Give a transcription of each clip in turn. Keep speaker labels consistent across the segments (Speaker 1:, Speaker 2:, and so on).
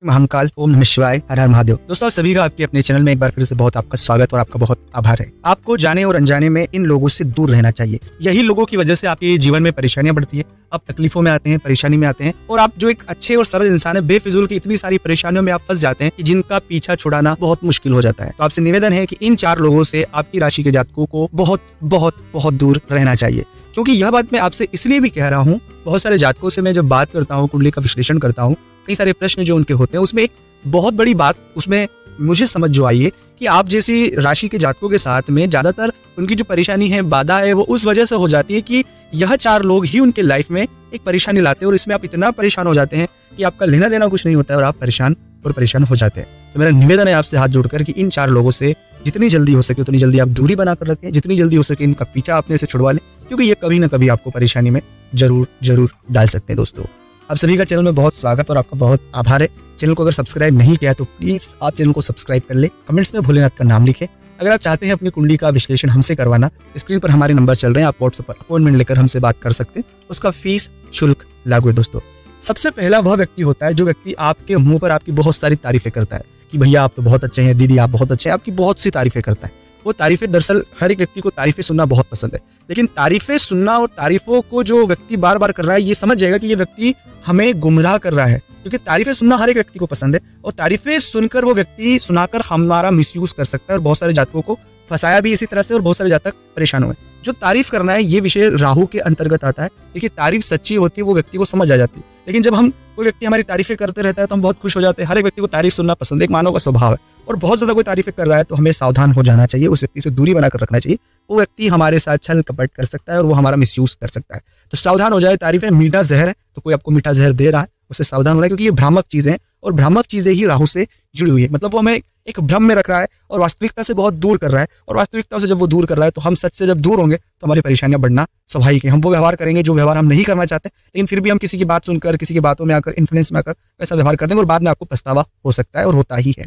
Speaker 1: महाकाल, ओम नमः शिवाय, हर हर महादेव। दोस्तों, आप सभी का आपके अपने चैनल में एक बार फिर से बहुत आपका स्वागत और आपका बहुत आभार है। आपको जाने और अनजाने में इन लोगों से दूर रहना चाहिए। यही लोगों की वजह से आपके जीवन में परेशानियां बढ़ती है, आप तकलीफों में आते हैं, परेशानी में आते हैं और आप जो एक अच्छे और सरल इंसान है, बेफिजूल की इतनी सारी परेशानियों में आप फंस जाते हैं कि जिनका पीछा छुड़ाना बहुत मुश्किल हो जाता है। तो आपसे निवेदन है कि इन 4 लोगों से आपकी राशि के जातकों को बहुत बहुत बहुत दूर रहना चाहिए। क्योंकि यह बात मैं आपसे इसलिए भी कह रहा हूँ, बहुत सारे जातकों से मैं जब बात करता हूँ, कुंडली का विश्लेषण करता हूँ, कई सारे प्रश्न जो उनके होते हैं, उसमें एक बहुत बड़ी बात उसमें मुझे समझ जो आई है कि आप जैसी राशि के जातकों के साथ में ज्यादातर उनकी जो परेशानी है, बाधा है, वो उस वजह से हो जाती है कि यह 4 लोग ही उनके लाइफ में एक परेशानी लाते हैं और इसमें आप इतना परेशान हो जाते हैं कि आपका लेना देना कुछ नहीं होता है और आप परेशान हो जाते हैं। तो मेरा निवेदन है आपसे हाथ जोड़कर कि इन 4 लोगों से जितनी जल्दी हो सके उतनी जल्दी आप दूरी बनाकर रखें, जितनी जल्दी हो सके इनका पीछा अपने से छुड़वा लें, क्योंकि ये कभी ना कभी आपको परेशानी में जरूर डाल सकते हैं। दोस्तों, आप सभी का चैनल में बहुत स्वागत और आपका बहुत आभार है। चैनल को अगर सब्सक्राइब नहीं किया तो प्लीज आप चैनल को सब्सक्राइब कर ले। कमेंट्स में भोलेनाथ का नाम लिखें। अगर आप चाहते हैं अपनी कुंडली का विश्लेषण हमसे करवाना, स्क्रीन पर हमारे नंबर चल रहे हैं, आप व्हाट्सएप पर अपॉइंटमेंट लेकर हमसे बात कर सकते हैं। उसका फीस शुल्क लागू है। दोस्तों, सबसे पहला वह व्यक्ति होता है जो व्यक्ति आपके मुंह पर आपकी बहुत सारी तारीफें करता है कि भैया आप तो बहुत अच्छे हैं, दीदी आप बहुत अच्छे हैं, आपकी बहुत सी तारीफें करता है। वो तारीफें, दरअसल हर एक व्यक्ति को तारीफें सुनना बहुत पसंद है, लेकिन तारीफें सुनना और तारीफों को जो व्यक्ति बार बार कर रहा है, ये समझ जाएगा कि ये व्यक्ति हमें गुमराह कर रहा है। क्योंकि तारीफें सुनना हर एक व्यक्ति को पसंद है और तारीफें सुनकर वो व्यक्ति सुनाकर हमारा मिसयूज कर सकता है और बहुत सारे जातकों को फंसाया भी इसी तरह से और बहुत सारे जातक परेशान हुए। जो तारीफ करना है, ये विषय राहु के अंतर्गत आता है। देखिए, तारीफ सच्ची होती है, वो व्यक्ति को समझ आ जाती है, लेकिन जब हम कोई व्यक्ति हमारी तारीफें करते रहता है तो हम बहुत खुश हो जाते हैं। हर एक व्यक्ति को तारीफ सुनना पसंद है, एक मानव का स्वभाव है। और बहुत ज्यादा कोई तारीफें कर रहा है तो हमें सावधान हो जाना चाहिए, उस व्यक्ति से दूरी बनाकर रखना चाहिए। वो व्यक्ति हमारे साथ छल कपट कर सकता है और वो हमारा मिसयूज कर सकता है। तो सावधान हो जाए। तारीफें मीठा जहर है, तो कोई आपको मीठा जहर दे रहा है, उससे सावधान होना है, क्योंकि ये भ्रामक चीजें हैं और भ्रामक चीजें ही राहु से जुड़ी हुई है। मतलब वो हमें एक भ्रम में रख रहा है और वास्तविकता से बहुत दूर कर रहा है। और वास्तविकता से जब वो दूर कर रहा है तो हम सच से जब दूर होंगे तो हमारी परेशानियां बढ़ना स्वाभाविक है। हम वो व्यवहार करेंगे जो व्यवहार हम नहीं करना चाहते, लेकिन फिर भी हम किसी की बात सुनकर, किसी की बातों में आकर, इन्फ्लुएंस में आकर वैसा व्यवहार कर देंगे और बाद में आपको पछतावा हो सकता है और होता ही है।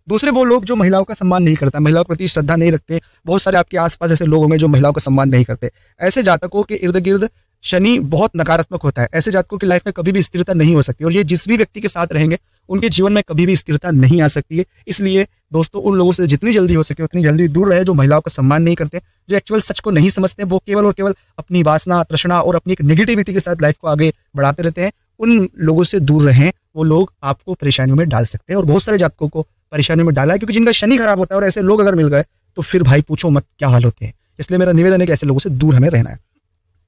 Speaker 1: दूसरे वो लोग जो महिलाओं का सम्मान नहीं करता, महिलाओं के प्रति श्रद्धा नहीं रखते। बहुत सारे आपके आसपास ऐसे लोग होंगे जो महिलाओं का सम्मान नहीं करते। ऐसे जातकों के इर्द गिर्द शनि बहुत नकारात्मक होता है। ऐसे जातकों की लाइफ में कभी भी स्थिरता नहीं हो सकती और ये जिस भी व्यक्ति के साथ रहेंगे उनके जीवन में कभी भी स्थिरता नहीं आ सकती है। इसलिए दोस्तों, उन लोगों से जितनी जल्दी हो सके उतनी जल्दी दूर रहे जो महिलाओं का सम्मान नहीं करते, जो एक्चुअल सच को नहीं समझते। वो केवल और केवल अपनी वासना, तृष्णा और अपनी एक नेगेटिविटी के साथ लाइफ को आगे बढ़ाते रहते हैं। उन लोगों से दूर रहें। वो लोग आपको परेशानियों में डाल सकते हैं और बहुत सारे जातकों को परेशानियों में डाला है, क्योंकि जिनका शनि खराब होता है और ऐसे लोग अगर मिल गए तो फिर भाई पूछो मत क्या हाल होते हैं। इसलिए मेरा निवेदन है कि ऐसे लोगों से दूर हमें रहना है।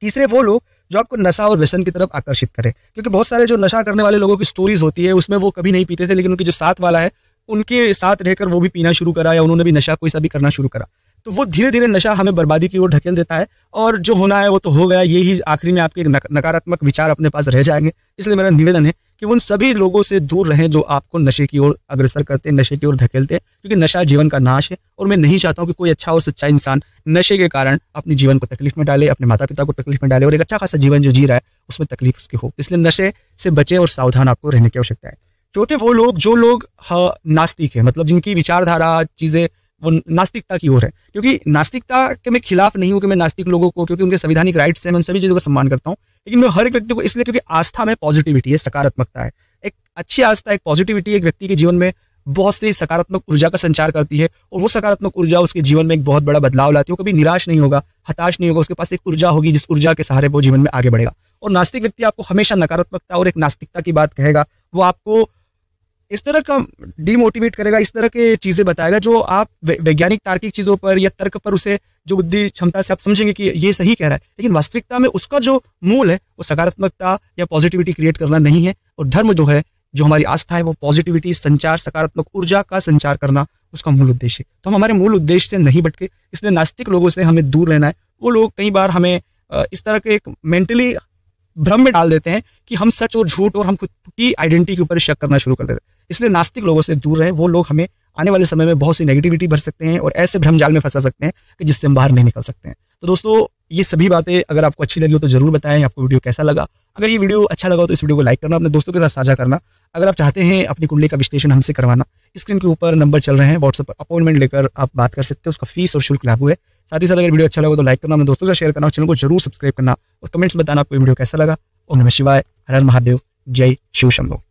Speaker 1: तीसरे वो लोग जो आपको नशा और व्यसन की तरफ आकर्षित करे, क्योंकि बहुत सारे जो नशा करने वाले लोगों की स्टोरीज होती है, उसमें वो कभी नहीं पीते थे, लेकिन उनके जो साथ वाला है उनके साथ रहकर वो भी पीना शुरू करा या उन्होंने भी नशा कोई सा भी करना शुरू करा, तो वो धीरे धीरे नशा हमें बर्बादी की ओर ढकेल देता है। और जो होना है वो तो हो गया, यही आखिरी में आपके नकारात्मक विचार अपने पास रह जाएंगे। इसलिए मेरा निवेदन है कि उन सभी लोगों से दूर रहें जो आपको नशे की ओर अग्रसर करते हैं, नशे की ओर धकेलते हैं, क्योंकि नशा जीवन का नाश है। और मैं नहीं चाहता हूं कि कोई अच्छा और सच्चा इंसान नशे के कारण अपने जीवन को तकलीफ में डाले, अपने माता पिता को तकलीफ में डाले और एक अच्छा खासा जीवन जो जी रहा है उसमें तकलीफ उसकी हो। इसलिए नशे से बचे और सावधान आपको रहने की आवश्यकता है। चौथे वो लोग जो लोग नास्तिक है, मतलब जिनकी विचारधारा चीजें वो नास्तिकता की ओर है। क्योंकि नास्तिकता के मैं खिलाफ नहीं हूं कि मैं नास्तिक लोगों को, क्योंकि उनके संवैधानिक राइट्स हैं, मैं उन सभी चीजों का सम्मान करता हूं, लेकिन मैं हर एक व्यक्ति को इसलिए क्योंकि आस्था में पॉजिटिविटी है, सकारात्मकता है। एक अच्छी आस्था, एक पॉजिटिविटी एक व्यक्ति के जीवन में बहुत सी सकारात्मक ऊर्जा का संचार करती है और वो सकारात्मक ऊर्जा उसके जीवन में एक बहुत बड़ा बदलाव लाती है। वो कभी निराश नहीं होगा, हताश नहीं होगा, उसके पास एक ऊर्जा होगी जिस ऊर्जा के सहारे वो जीवन में आगे बढ़ेगा। और नास्तिक व्यक्ति आपको हमेशा नकारात्मकता और एक नास्तिकता की बात कहेगा, वो आपको इस तरह का डिमोटिवेट करेगा, इस तरह के चीजें बताएगा जो आप वैज्ञानिक तार्किक चीजों पर या तर्क पर उसे जो बुद्धि क्षमता से आप समझेंगे कि ये सही कह रहा है, लेकिन वास्तविकता में उसका जो मूल है वो सकारात्मकता या पॉजिटिविटी क्रिएट करना नहीं है। और धर्म जो है, जो हमारी आस्था है, वो पॉजिटिविटी संचार, सकारात्मक ऊर्जा का संचार करना उसका मूल उद्देश्य है। तो हम हमारे मूल उद्देश्य से नहीं भटके, इसलिए नास्तिक लोगों से हमें दूर रहना है। वो लोग कई बार हमें इस तरह के एक मेंटली भ्रम में डाल देते हैं कि हम सच और झूठ और हम खुद की आइडेंटिटी के ऊपर शक करना शुरू कर देते हैं। इसलिए नास्तिक लोगों से दूर रहे। वो लोग हमें आने वाले समय में बहुत सी नेगेटिविटी भर सकते हैं और ऐसे भ्रम जाल में फंसा सकते हैं कि जिससे हम बाहर नहीं निकल सकते हैं। तो दोस्तों, ये सभी बातें अगर आपको अच्छी लगी हो तो जरूर बताएं आपको वीडियो कैसा लगा। अगर ये वीडियो अच्छा लगा हो तो इस वीडियो को लाइक करना, अपने दोस्तों के साथ साझा करना। अगर आप चाहते हैं अपनी कुंडली का विश्लेषण हमसे करवाना, स्क्रीन के ऊपर नंबर चल रहे हैं, व्हाट्सएप पर अपॉइंटमेंट लेकर आप बात कर सकते हैं। उसका फीस और शुल्क लागू है। साथ ही साथ अगर वीडियो अच्छा लगा तो लाइक करना, अपने दोस्तों से शेयर करना, चैनल को जरूर सब्सक्राइब करना और कमेंट्स बताना आपको वीडियो कैसा लगा। ओम नमः शिवाय, हर हर महादेव, जय शिव शंभो।